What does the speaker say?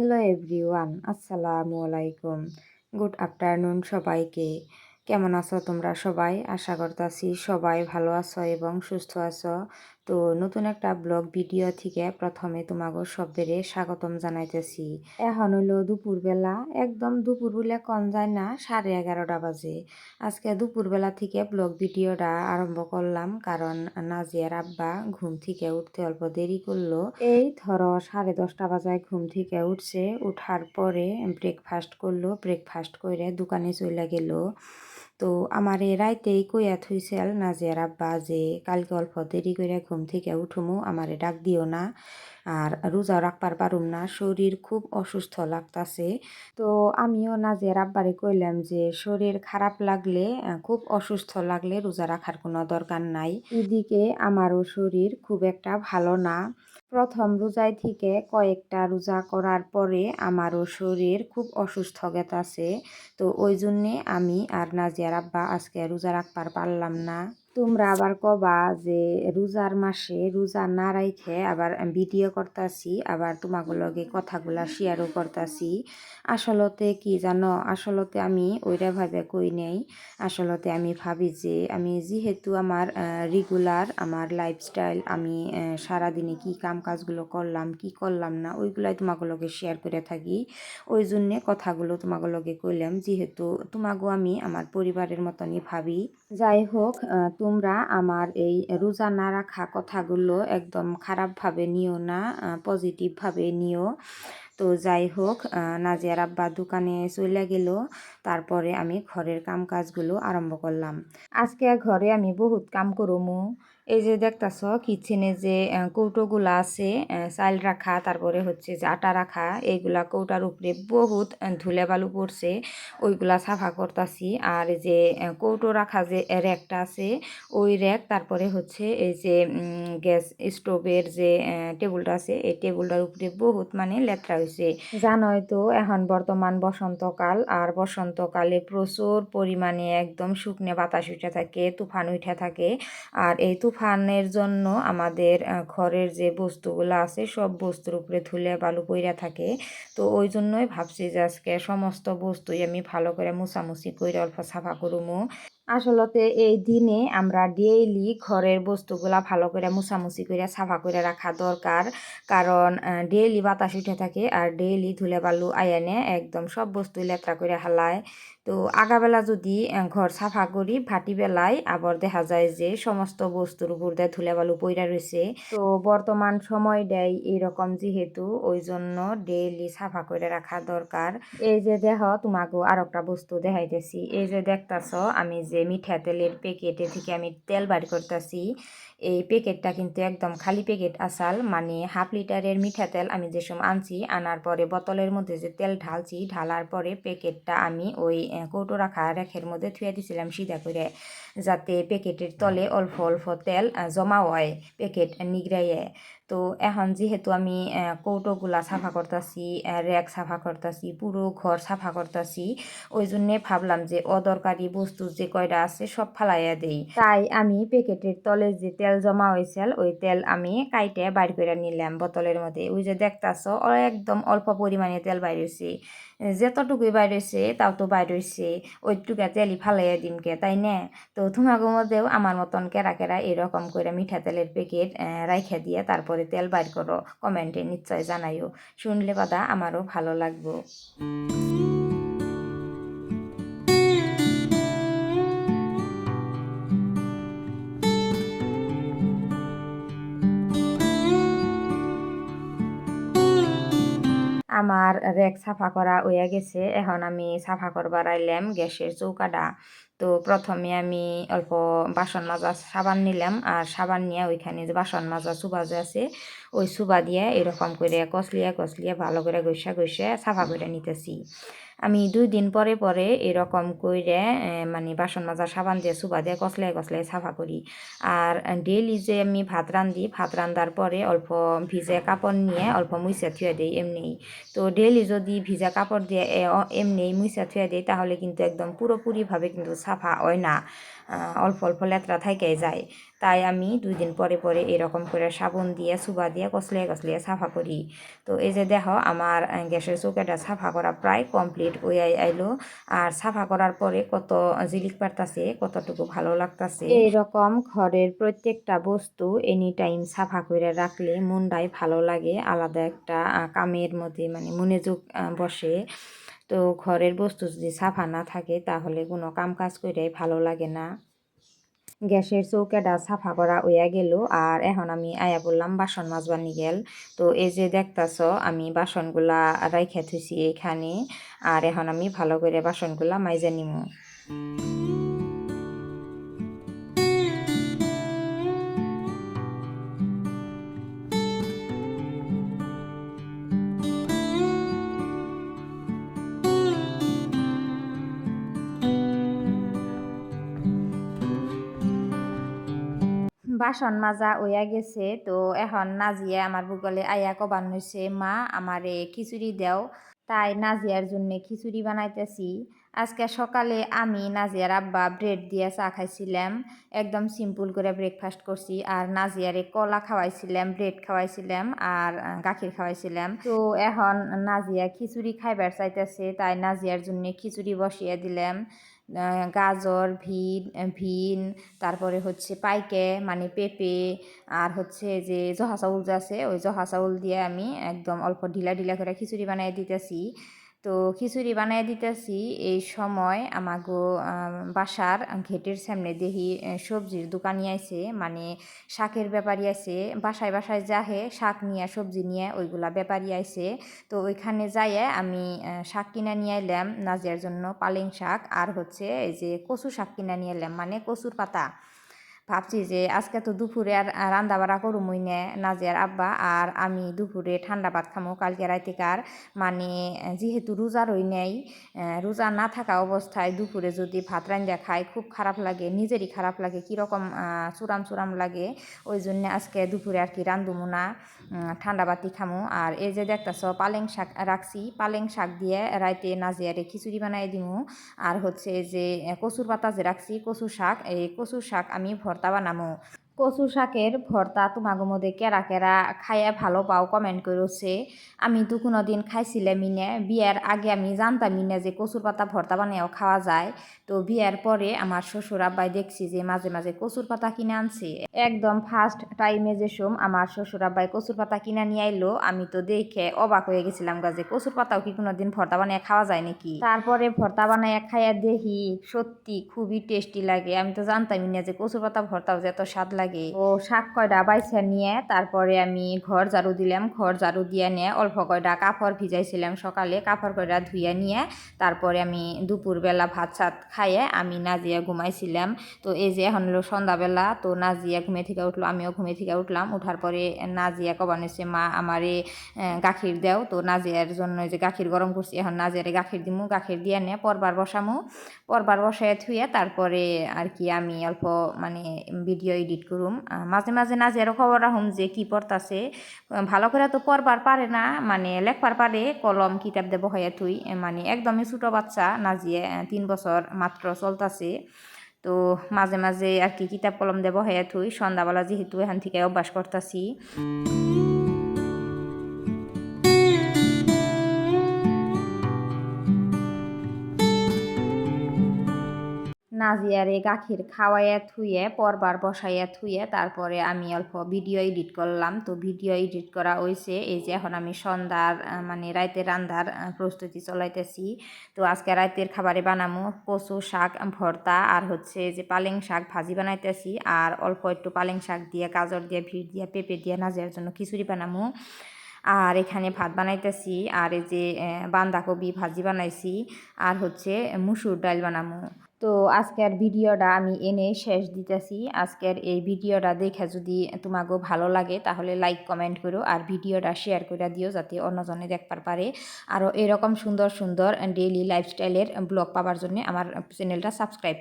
Hello everyone, আসসালামু আলাইকুম। Good afternoon সবাইকে। কেমন আছো তোমরা সবাই? আশা করতেছি সবাই ভালো আছো এবং সুস্থ আছো। তো নতুন একটা ব্লগ ভিডিও থেকে প্রথমে তোমাকে সবেরে স্বাগতম জানাইতেছি। এখন হইলো দুপুরবেলা, একদম দুপুর বলে কন যায় না, 11:30 বাজে। আজকে দুপুরবেলা থেকে ব্লগ ভিডিওটা আরম্ভ করলাম, কারণ নাজিয়ার আব্বা ঘুম থেকে উঠতে অল্প দেরি করলো। এই ধরো 10:30 বাজায় ঘুম থেকে উঠছে। উঠার পরে ব্রেকফাস্ট করলো, ব্রেকফাস্ট করে দোকানে চলে গেল। তো আমার এ রাইতেই কইয়া থুইছিল নাজিয়ার আব্বা যে কালকে অল্প দেরি করে ঘুম থেকে উঠুমু, আমারে ডাক দিও না, আর রোজা রাখবার পারুম না, শরীর খুব অসুস্থ লাগতাছে। তো আমিও নাজিয়ার আব্বারে কইলাম যে শরীর খারাপ লাগলে, খুব অসুস্থ লাগলে রোজা রাখার কোনো দরকার নাই। এদিকে আমারও শরীর খুব একটা ভালো না। প্রথম রোজায় থেকে কয়েকটা রোজা করার পরে আমারও শরীর খুব অসুস্থ গেতাছে। তো ওই জন্যে আমি আর নাজিয়ার আব্বা আজকে রোজা রাখবার পারলাম না। তোমরা আবার কবা যে রোজার মাসে রোজা না রাইখে আবার ভিডিও করতাছি, আবার তোমাকে লগে কথাগুলা শেয়ারও করতাছি। আসলতে কি জানো, আসলতে আমি ওইটা ভাবে কই নেই। আসলতে আমি ভাবি যে আমি যেহেতু আমার রেগুলার আমার লাইফস্টাইল, আমি সারাদিনে কি কাম কাজগুলো করলাম কি করলাম না ওইগুলাই তোমাকে লগে শেয়ার করে থাকি। ওই জন্যে কথাগুলো তোমাকে লগে কইলাম, যেহেতু তোমাকেও আমি আমার পরিবারের মতনই ভাবি। যাই হোক, তোমরা আমার এই রোজা না রাখা কথাগুলো একদম খারাপভাবে নিও না, পজিটিভভাবে নিও। তো যাই হোক, নাজিয়ার আব্বা দোকানে চলে গেল। তারপরে আমি ঘরের কাম কাজগুলো আরম্ভ করলাম। আজকে ঘরে আমি বহুত কাম করমু। এই যে দেখতাছ কিচেনে যে কৌটোগুলা আছে, চাল রাখা, তারপরে হচ্ছে যে আটা রাখা, এইগুলা কৌটার উপরে বহুত ধুলে বালু পড়ছে, ওইগুলা সাফা করতাছি। আর এই যে কৌটো রাখা যে র্যাকটা আছে, ওই র্যাক, তারপরে হচ্ছে এই যে গ্যাস স্টোভের যে টেবিলটা আছে, এই টেবিলটার উপরে বহুত মানে লেত্রা হয়েছে। জানোই তো এখন বর্তমান বসন্তকাল, আর বসন্তকালে প্রচুর পরিমাণে একদম শুকনো বাতাস উঠে থাকে, তুফান উঠে থাকে। আর এই তুফানের জন্য আমাদের ঘরের যে বস্তুগুলো আছে সব বস্তুর উপরে ধুলে বালু পইরা থাকে। তো ওই জন্যই ভাবছি যে আজকে সমস্ত বস্তুই আমি ভালো করে মুছামুছি করে অল্প সাফা করুমু। আসলতে এই দিনে আমরা ডেইলি ঘরের বস্তুগুলা ভালো করে মুছামুছি করে সাফা করে রাখা দরকার, কারণ ডেইলি বাতাস উঠে থাকে আর ডেইলি ধুলে বালু আয়ানে একদম সব বস্তু লেত্রা করে হালায়। তো আগাবেলা যদি ঘর সাফা করি, ভাটিবেলায় আবার দেখা যায় যে সমস্ত বস্তুর উপর দিয়ে ধুলে বালু পইরা রয়েছে। তো বর্তমান সময়টাই এরকম, যেহেতু ওই জন্য ডেইলি সাফা করে রাখা দরকার। এই যে দেহ তোমাকে আর একটা বস্তু দেখাইতেছি, এই যে দেখতাছ আমি যে মিঠা তেলের প্যাকেটে থেকে আমি তেল বার করতেছি। এই প্যাকেটটা কিন্তু একদম খালি প্যাকেট আসাল, মানে 1/2 লিটারের মিঠা তেল আমি যে সময় আনছি, আনার পরে বোতলের মধ্যে যে তেল ঢালছি, ঢালার পরে প্যাকেটটা আমি ওই কৌটো রাখা রেখের মধ্যে থুয়ে দিছিলাম সিধা করে, যাতে প্যাকেটের তলে অল্প অল্প তেল জমা হয় প্যাকেট নিগড়াইয়ে। তো এখন যেহেতু আমি কৌটোগুলা সাফা করতেছি, র্যাক সাফা করতেছি, পুরো ঘর সাফা করতেছি, ওই জন্যে ভাবলাম যে অদরকারি বস্তু যে কয়টা আছে সব ফালাইয়া দেই। তাই আমি প্যাকেটের তলে যে তেল জমা হয়েছিল ওই তেল আমি কাইটে বাইর করে নিলাম বোতলের মধ্যে। ওই যে দেখতাছ একদম অল্প পরিমাণে তেল বাইর হয়েছে, যতটুকুই বাইর হয়েছে তাও তো বাইর হয়েছে, ওইটুকা তেলই ফালাইয়া দিমকে, তাই না? তো তোমাকে মধ্যেও আমার মতন কেরা কেরা এরকম করে মিঠা তেলের প্যাকেট রাইখা দিয়ে তারপরে তেল বাইর করো, কমেন্টে নিশ্চয় জানাইও, শুনলে বাদা আমারও ভালো লাগবো। আমার রেক সাফা করা হয়ে গেছে, এখন আমি সাফা করবার আইলাম গ্যাসের চৌকাটা। তো প্রথমে আমি অল্প বাসন মাজা সাবান নিলাম, আর সাবান নিয়ে ওইখানে যে বাসন মাজা সুবা যে আছে ওই সুবা দিয়ে এরকম করে কসলিয়া কসলিয়া ভালো করে ঘষা ঘষে সাফা করে নিতেছি। আমি 2 দিন পরে পরে এরকম করে মানে বাসন মাজা সাবান দিয়ে সুবা দিয়ে কসলাই কসলাই সাফা করি। আর ডেইলি যে আমি ভাত রান্ধি, ভাত রান্ধার পরে অল্প ভিজে কাপড় নিয়ে অল্প মুইসা থুয়ে দিই এমনিই। তো ডেইলি যদি ভিজা কাপড় দিয়ে এমনি মুইসা থুয়ে দিই, তাহলে কিন্তু একদম পুরোপুরিভাবে কিন্তু সাফা হয় না, অল্প অল্প লেত্রা থাইকে যায়। তাই আমি 2 দিন পরে পরে এরকম করে সাবুন দিয়ে সুবা দিয়ে কসলিয়ে কসলিয়ে সাফা করি। তো এই যে দেখো আমার গ্যাসের চৌকাটা সাফা করা প্রায় কমপ্লিট হয়ে আইলো। আর সাফা করার পরে কত জিলিক পারতাছে, কতটুকু ভালো লাগতাছে। এইরকম ঘরের প্রত্যেকটা বস্তু এনি টাইম সাফা করে রাখলে মনটাই ভালো লাগে, আলাদা একটা কামের মধ্যে মানে মনোযোগ বসে। তো ঘরের বস্তু যদি সাফা না থাকে তাহলে কোনো কাম কাজ করেই ভালো লাগে না। গ্যাসের চৌকাটা সাফা করা হইয়া গেল আর এখন আমি আয়া বললাম বাসন মাজবার নিগেল। তো এই যে দেখতাছ আমি বাসনগুলা রাইখা থুইছি এখানে, আর এখন আমি ভালো করে বাসনগুলা মাইজা নিমু। বাসন মাজা হইয়া গেছে। তো এখন নাজিয়া আমার বুগলে আয়া কবান হইছে, মা আমারে খিচুড়ি দেও। তাই নাজিয়ার জন্য খিচুড়ি বানাইতেছি। আজকে সকালে আমি নাজিয়ার আব্বা ব্রেড দিয়ে চা খাইছিলাম, একদম সিম্পল করে ব্রেকফাস্ট করছি। আর নাজিয়ারে কলা খাওয়াইছিলাম, ব্রেড খাওয়াইছিলাম আর গাখির খাওয়াইছিলাম। তো এখন নাজিয়া খিচুড়ি খাইবার চাইতেছে, তাই নাজিয়ার জন্য খিচুড়ি বসিয়ে দিলাম। গাজর, ভিন, তারপরে হচ্ছে পাইকে মানে পেঁপে, আর হচ্ছে যে জহা চাউল যে আছে ওই জহা চাউল দিয়ে আমি একদম অল্প ঢিলা ঢিলা করে খিচুড়ি বানিয়ে দিতেছি। তো খিচুড়ি বানিয়ে দিতেছি এই সময় আমাগো বাসার ঘেটের সামনে দেখি সবজির দোকানি আইছে, মানে শাকের ব্যাপারী আছে। বাসায় বাসায় যাহে শাক নিয়ে সবজি নিয়ে ওইগুলা ব্যাপারী আইছে। তো ওইখানে যাইয়ে আমি শাক কিনে নিয়ে এলাম নাজিয়ার জন্য, পালেং শাক আর হচ্ছে এই যে কচু শাক কিনে নিয়ে এলাম, মানে কচুর পাতা। ভাবছি যে আজকে তো দুপুরে আর রান্না বাড়া করুমই না, নাজিয়ার আব্বা আর আমি দুপুরে ঠান্ডা ভাত খামো কালকে রাইতেকার, মানে যেহেতু রোজা রই নেই, রোজা না থাকা অবস্থায় দুপুরে যদি ভাত রান্না খাই খুব খারাপ লাগে, নিজেরই খারাপ লাগে, কীরকম চুরাম চুরাম লাগে। ওই জন্য আজকে দুপুরে আর কি রান্ধুমো না, ঠান্ডা বাতি খামো। আর এই যে দেখতেছ পালেং শাক রাখছি, পালেং শাক দিয়ে রাইতে নাজিয়ারে খিচুড়ি বানাই দিমু। আর হচ্ছে যে কচুর পাতা যে রাখছি কচু শাক, এই কচু শাক আমি ভর্তা বানামো। কচু শাকের ভর্তা তোমাগো মধ্যে কেরা কেরা খাইয়া ভালো পাও কমেন্ট করছে। আমি তো কোনো দিন খাইছিলামই না, বিয়ার আগে আমি জানতামই না যে কচুর পাতা ভর্তা বানিয়েও খাওয়া যায়। তো বিয়ার পরে আমার শ্বশুর আব্বাই দেখছি যে মাঝে মাঝে কচুর পাতা কিনে আনছে। একদম ফার্স্ট টাইমে যে আমার শ্বশুর আব্বাই কচুর পাতা কিনে নিয়ে আইলো, আমি তো দেখে অবাক হয়ে গেছিলাম যে কচুর পাতাও কি কোনোদিন ভর্তা বানিয়ে খাওয়া যায় নাকি। তারপরে ভর্তা বানাইয়া খাইয়া দেখি সত্যি খুবই টেস্টি লাগে। আমি তো জানতামই না যে কচুর পাতা ভর্তাও যে এত স্বাদ লাগে। ও শাক কয়টা বাইছা নিয়ে তারপরে আমি ঘর ঝাড়ু দিলাম, ঘর ঝাড়ু দিয়ে নিয়ে অল্প কয়টা কাপড় ভিজাইছিলাম সকালে, কাপড় কয়টা ধুয়ে নিয়ে তারপরে আমি দুপুরবেলা ভাত সাত খাইয়ে আমি নাজিয়া ঘুমাইছিলাম। তো এই যে এখন হলো সন্ধ্যাবেলা, তো নাজিয়া ঘুমে থেকে উঠলো, আমিও ঘুমে থেকে উঠলাম। উঠার পরে নাজিয়া কবানেছে, মা আমারে গাখির দেও। তো নাজিয়ার জন্য যে গাখির গরম করছি, এখন নাজিয়ারে গাখির দিমু, গাখির দিয়ে নিয়ে পরবার বসামু, পরবার বসায় থুয়ে তারপরে আর কি আমি অল্প মানে ভিডিও এডিট করুম। মাঝে মাঝে নাজিয়ারও খবর রাখুম যে কি পড়তাছে। ভালো করে তো পড়বার পারে না, মানে লেখবার পারে, কলম কিতাব দেব হয়ে থুই, মানে একদমই ছোটো বাচ্চা নাজিয়া, 3 বছর মাত্র চলতাছে। তো মাঝে মাঝে আর কি কিতাব কলম দেব হয়ে থুই, সন্ধ্যাবেলা যেহেতু এখান থেকে অভ্যাস করতাছি। নাজিয়ারে গাখির খাওয়াইয়া থুয়ে পরবার বসাইয়া থুয়ে তারপরে আমি অল্প ভিডিও এডিট করলাম। তো ভিডিও এডিট করা হয়েছে, এই যে এখন আমি সন্ধ্যার মানে রাতের রান্ধার প্রস্তুতি চলাইতেছি। তো আজকে রাতের খাবারে বানামো কচু শাক ভর্তা আর হচ্ছে যে পালেং শাক ভাজি বানাইতেছি, আর অল্প একটু পালেং শাক দিয়ে গাজর দিয়ে ভিড় দিয়ে পেঁপে দিয়ে নাজিয়ার জন্য খিচুড়ি বানামো। আর এখানে ভাত বানাইতেছি, আর এই যে বাঁধাকপি ভাজি বানাইছি, আর হচ্ছে মুসুর ডাল বানামো। তো আজকের ভিডিওটা আমি এনে শেষ দিতেছি। আজকের এই ভিডিওটা দেখে যদি তোমাকে ভালো লাগে তাহলে লাইক কমেন্ট করো, আর ভিডিওটা শেয়ার করে দিও যাতে অন্যজনে দেখতে পারে। আরও এরকম সুন্দর সুন্দর ডেইলি লাইফস্টাইলের ব্লগ পাওয়ার জন্য আমার চ্যানেলটা সাবস্ক্রাইব